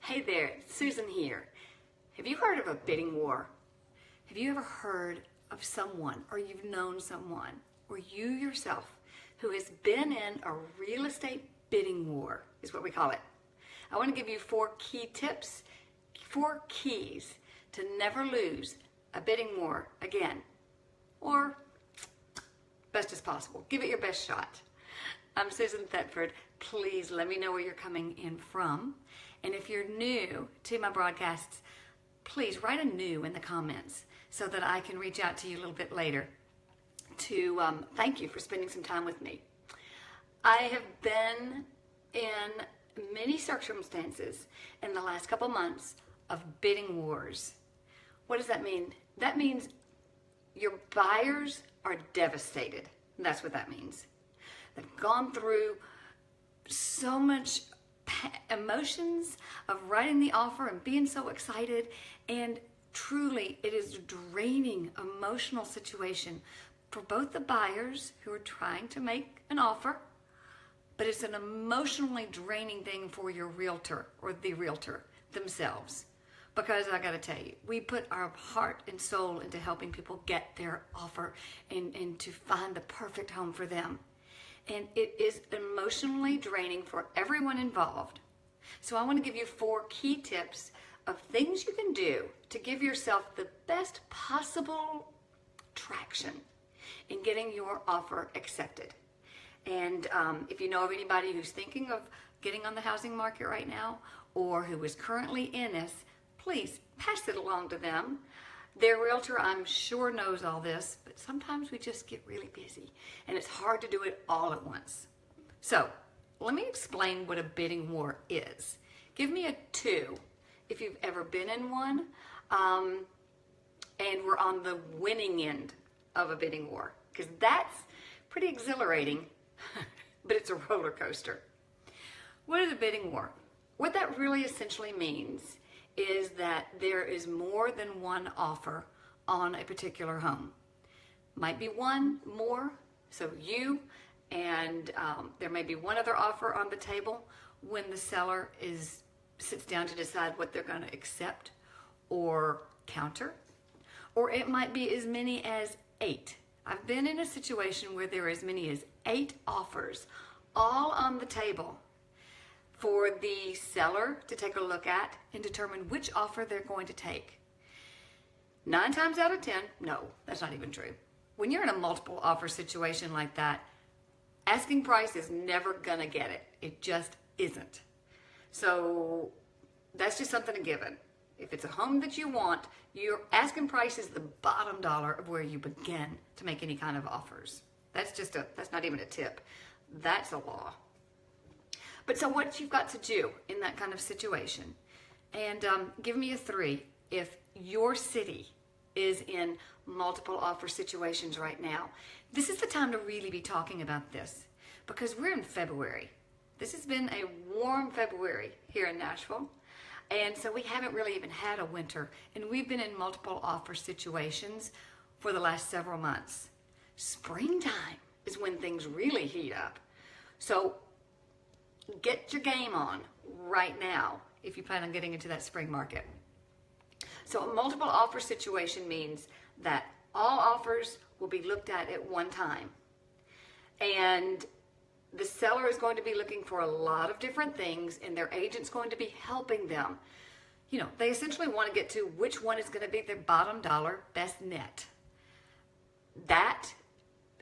Hey there, it's Susan here. Have you heard of a bidding war? Have you ever heard of someone, or you've known someone, or you yourself, who has been in a real estate bidding war, is what we call it. I want to give you 4 key tips, 4 keys to never lose a bidding war again, or best as possible. Give it your best shot. I'm Susan Thetford. Please let me know where you're coming in from. And if you're new to my broadcasts, please write a new in the comments so that I can reach out to you a little bit later to thank you for spending some time with me. I have been in many circumstances in the last couple months of bidding wars. What does that mean? That means your buyers are devastated. That's what that means. They've gone through so much emotions of writing the offer and being so excited, and truly it is a draining emotional situation for both the buyers who are trying to make an offer, but it's an emotionally draining thing for your realtor or the realtor themselves. Because I gotta tell you, we put our heart and soul into helping people get their offer and to find the perfect home for them. And it is emotionally draining for everyone involved. So I want to give you 4 key tips of things you can do to give yourself the best possible traction in getting your offer accepted. And if you know of anybody who's thinking of getting on the housing market right now, or who is currently in this, please pass it along to them. Their realtor, I'm sure, knows all this, but sometimes we just get really busy and it's hard to do it all at once. So let me explain what a bidding war is. Give me a 2 if you've ever been in one and we're on the winning end of a bidding war, because that's pretty exhilarating, but it's a roller coaster. What is a bidding war? What that really essentially means is that there is more than one offer on a particular home. Might be one more, so you and there may be one other offer on the table when the seller sits down to decide what they're going to accept or counter, or it might be as many as 8. I've been in a situation where there are as many as 8 offers all on the table for the seller to take a look at and determine which offer they're going to take. 9 times out of 10, no, that's not even true. When you're in a multiple offer situation like that, asking price is never gonna get it. It just isn't. So that's just something a given. If it's a home that you want, your asking price is the bottom dollar of where you begin to make any kind of offers. That's not even a tip. That's a law. But so what you've got to do in that kind of situation, and give me a 3 if your city is in multiple offer situations right now. This is the time to really be talking about this, because we're in February. This has been a warm February here in Nashville, and so we haven't really even had a winter, and we've been in multiple offer situations for the last several months. Springtime is when things really heat up. So get your game on right now if you plan on getting into that spring market. So a multiple offer situation means that all offers will be looked at one time. And the seller is going to be looking for a lot of different things, and their agent's going to be helping them. You know, they essentially want to get to which one is going to be their bottom dollar best net. That,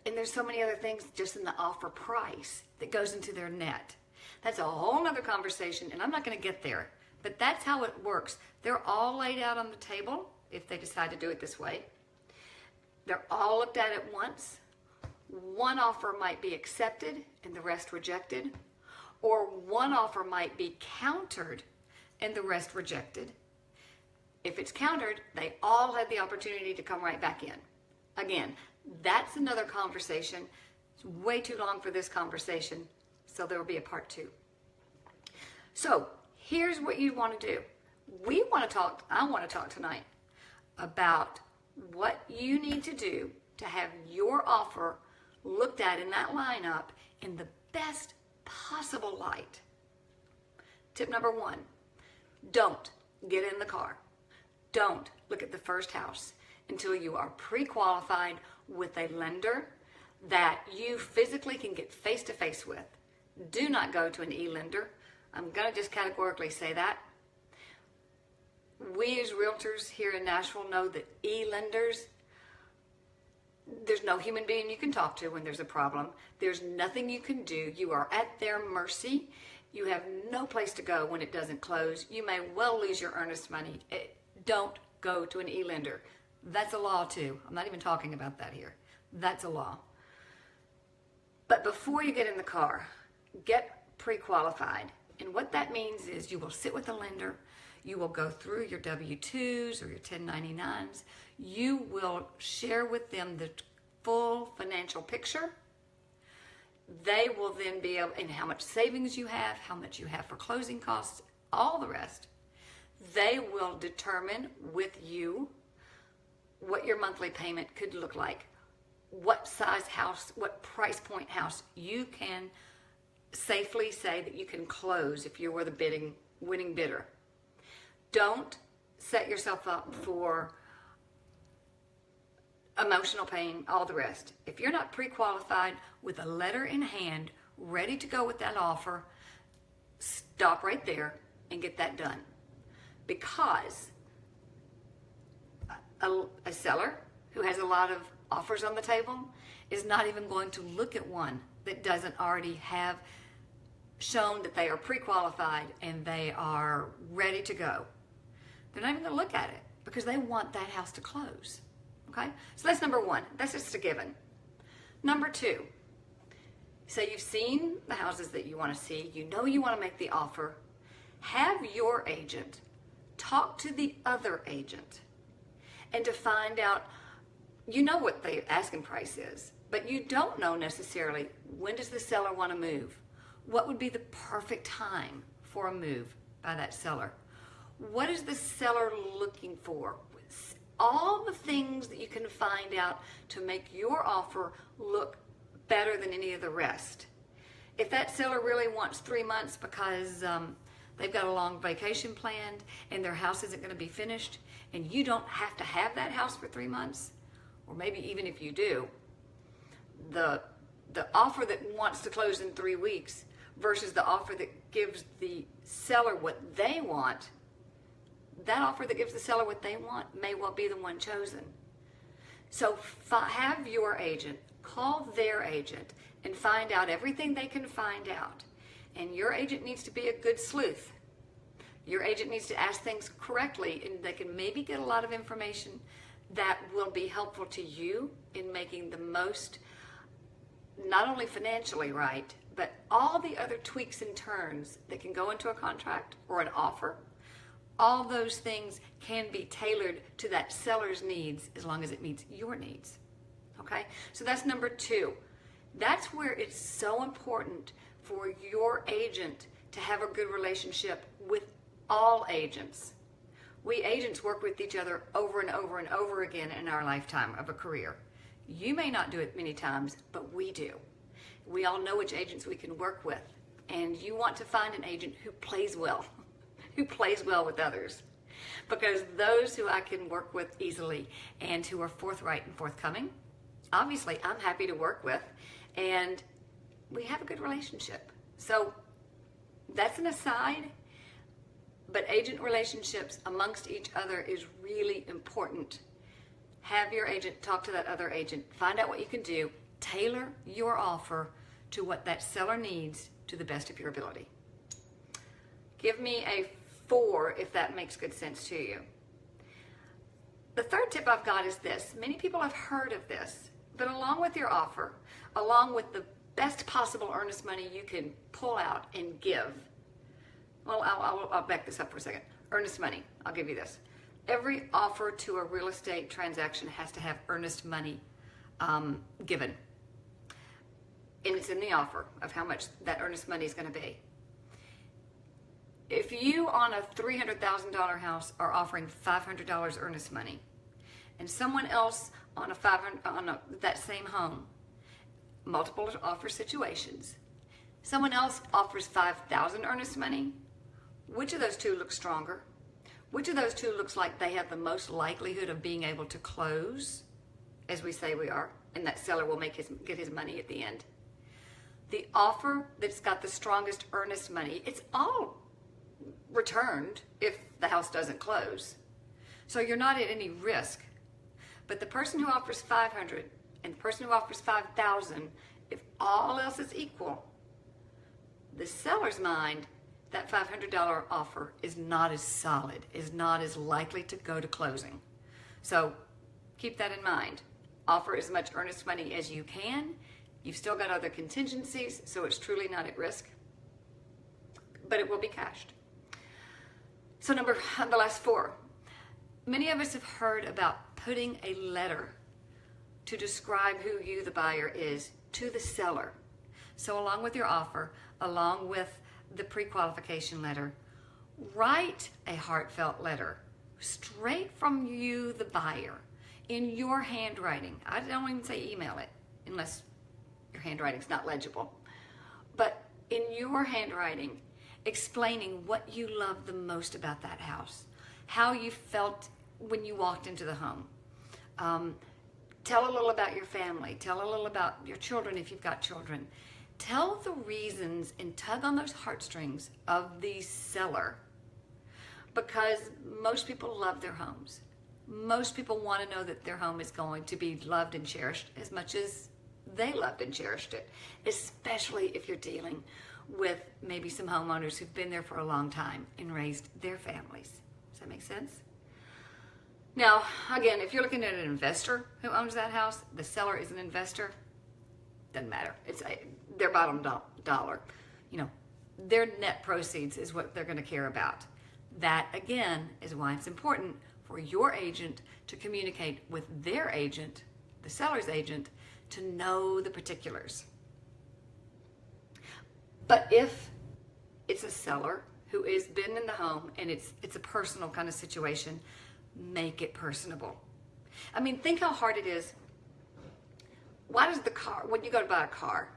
and there's so many other things just in the offer price that goes into their net. That's a whole nother conversation, and I'm not going to get there, but that's how it works. They're all laid out on the table if they decide to do it this way. They're all looked at once. One offer might be accepted and the rest rejected, or one offer might be countered and the rest rejected. If it's countered, they all had the opportunity to come right back in. Again, that's another conversation. It's way too long for this conversation, so there will be a part 2. So here's what you want to do. I want to talk tonight about what you need to do to have your offer looked at in that lineup in the best possible light. Tip number 1, Don't get in the car. Don't look at the first house until you are pre-qualified with a lender that you physically can get face-to-face with. Do not go to an e-lender. I'm going to just categorically say that. We as realtors here in Nashville know that e-lenders, there's no human being you can talk to when there's a problem. There's nothing you can do. You are at their mercy. You have no place to go when it doesn't close. You may well lose your earnest money. Don't go to an e-lender. That's a law too. I'm not even talking about that here. That's a law. But before you get in the car, get pre-qualified. And what that means is you will sit with the lender. You will go through your W-2s or your 1099s. You will share with them the full financial picture. They will then be able, and how much savings you have, how much you have for closing costs, all the rest. They will determine with you what your monthly payment could look like, what size house, what price point house you can safely say that you can close if you were the winning bidder. Don't set yourself up for emotional pain, all the rest. If you're not pre-qualified with a letter in hand, ready to go with that offer, stop right there and get that done. Because a seller who has a lot of offers on the table is not even going to look at one that doesn't already have shown that they are pre-qualified and they are ready to go. They're not even going to look at it because they want that house to close. Okay? So that's number one. That's just a given. Number two, so you've seen the houses that you want to see. You know you want to make the offer. Have your agent talk to the other agent and to find out, you know what the asking price is, but you don't know necessarily when does the seller want to move. What would be the perfect time for a move by that seller? What is the seller looking for? All the things that you can find out to make your offer look better than any of the rest. If that seller really wants 3 months because they've got a long vacation planned and their house isn't going to be finished, and you don't have to have that house for 3 months, or maybe even if you do, the offer that wants to close in 3 weeks versus the offer that gives the seller what they want, that offer that gives the seller what they want may well be the one chosen. So have your agent call their agent and find out everything they can find out. And your agent needs to be a good sleuth. Your agent needs to ask things correctly, and they can maybe get a lot of information that will be helpful to you in making the most, not only financially right, but all the other tweaks and turns that can go into a contract or an offer. All those things can be tailored to that seller's needs as long as it meets your needs. Okay? So that's number two. That's where it's so important for your agent to have a good relationship with all agents. We agents work with each other over and over and over again in our lifetime of a career. You may not do it many times, but we do. We all know which agents we can work with. And you want to find an agent who plays well, who plays well with others. Because those who I can work with easily and who are forthright and forthcoming, obviously I'm happy to work with, and we have a good relationship. So that's an aside, but agent relationships amongst each other is really important. Have your agent talk to that other agent, find out what you can do, tailor your offer to what that seller needs to the best of your ability. Give me a 4 if that makes good sense to you. The third tip I've got is this. Many people have heard of this, but along with your offer, along with the best possible earnest money you can pull out and give, well, I'll back this up for a second. Earnest money, I'll give you this. Every offer to a real estate transaction has to have earnest money given. And it's in the offer of how much that earnest money is going to be. If you on a $300,000 house are offering $500 earnest money, and someone else on that same home, multiple offer situations, someone else offers $5,000 earnest money, which of those two looks stronger? Which of those two looks like they have the most likelihood of being able to close, as we say we are, and that seller will get his money at the end? The offer that's got the strongest earnest money, it's all returned if the house doesn't close. So you're not at any risk. But the person who offers $500 and the person who offers $5,000, if all else is equal, the seller's mind, that $500 offer is not as solid, is not as likely to go to closing. So keep that in mind. Offer as much earnest money as you can. You've still got other contingencies, so it's truly not at risk, but it will be cashed. So the last 4. Many of us have heard about putting a letter to describe who you, the buyer, is to the seller. So along with your offer, along with the pre-qualification letter, write a heartfelt letter straight from you, the buyer, in your handwriting. I don't even say email it unless your handwriting's not legible. But in your handwriting, explaining what you love the most about that house, how you felt when you walked into the home. Tell a little about your family. Tell a little about your children if you've got children. Tell the reasons and tug on those heartstrings of the seller, because most people love their homes. Most people want to know that their home is going to be loved and cherished as much as they loved and cherished it, especially if you're dealing with maybe some homeowners who've been there for a long time and raised their families. Does that make sense? Now, again, if you're looking at an investor who owns that house, the seller is an investor, doesn't matter. It's their bottom dollar. You know, their net proceeds is what they're going to care about. That, again, is why it's important for your agent to communicate with their agent, the seller's agent, to know the particulars. But if it's a seller who has been in the home and it's a personal kind of situation, make it personable. I mean, think how hard it is. Why does the car, when you go to buy a car,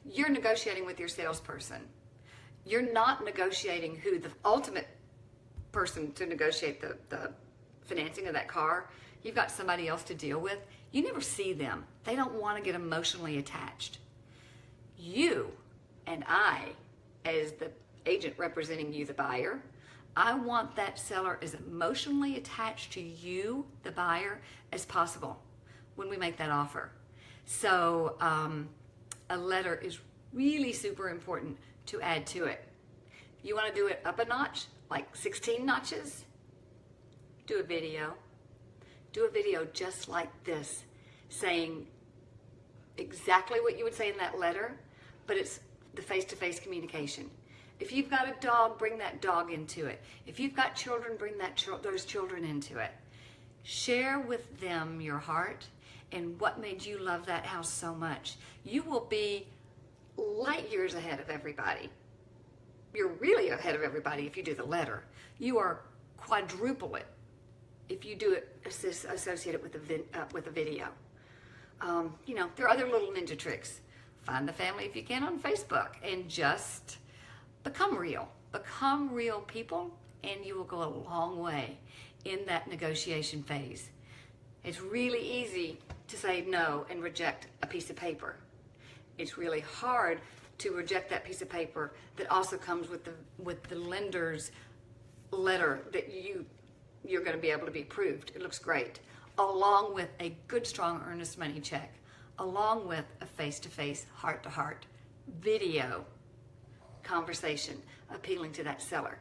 you're negotiating with your salesperson. You're not negotiating who the ultimate person to negotiate the financing of that car. You've got somebody else to deal with. You never see them. They don't want to get emotionally attached. You and I, as the agent representing you, the buyer, I want that seller as emotionally attached to you, the buyer, as possible when we make that offer. So a letter is really super important to add to it. You want to do it up a notch, like 16 notches? Do a video. Do a video just like this, saying exactly what you would say in that letter, but it's the face-to-face communication. If you've got a dog, bring that dog into it. If you've got children, bring those children into it. Share with them your heart and what made you love that house so much. You will be light years ahead of everybody. You're really ahead of everybody if you do the letter. You are quadruple it if you do it associated with a video. You know, there are other little ninja tricks. Find the family if you can on Facebook and just become real. Become real people, and you will go a long way in that negotiation phase. It's really easy to say no and reject a piece of paper. It's really hard to reject that piece of paper that also comes with the lender's letter that you're going to be able to be approved. It looks great, along with a good, strong, earnest money check, along with a face-to-face, heart-to-heart video conversation appealing to that seller.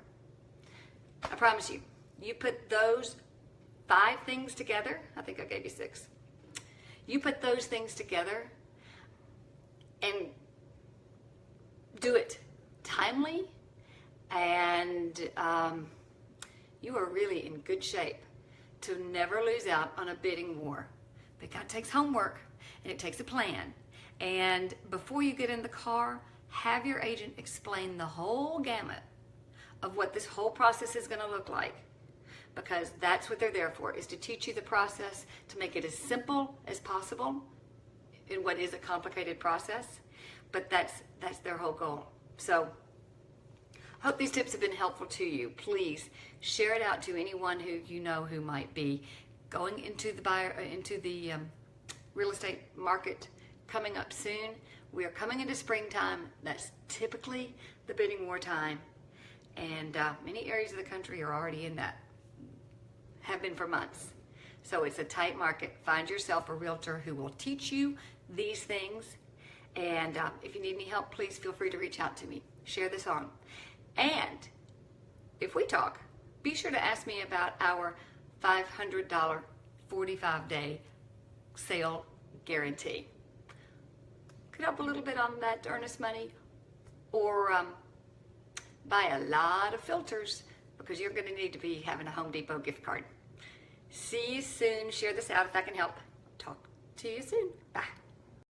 I promise you, you put those 5 things together. I think I gave you 6. You put those things together and do it timely, and you are really in good shape to never lose out on a bidding war. But that takes homework, and it takes a plan. And before you get in the car, have your agent explain the whole gamut of what this whole process is going to look like, because that's what they're there for, is to teach you the process, to make it as simple as possible in what is a complicated process. But that's their whole goal. So Hope these tips have been helpful to you. Please share it out to anyone who you know who might be going into the real estate market coming up soon. We are coming into springtime. That's typically the bidding war time, and many areas of the country are already in that, have been for months. So it's a tight market. Find yourself a realtor who will teach you these things, and if you need any help, please feel free to reach out to me. Share this on. And if we talk, be sure to ask me about our $500 45-day sale guarantee. Could help a little bit on that earnest money, or buy a lot of filters, because you're going to need to be having a Home Depot gift card. See you soon. Share this out if that can help. Talk to you soon. Bye.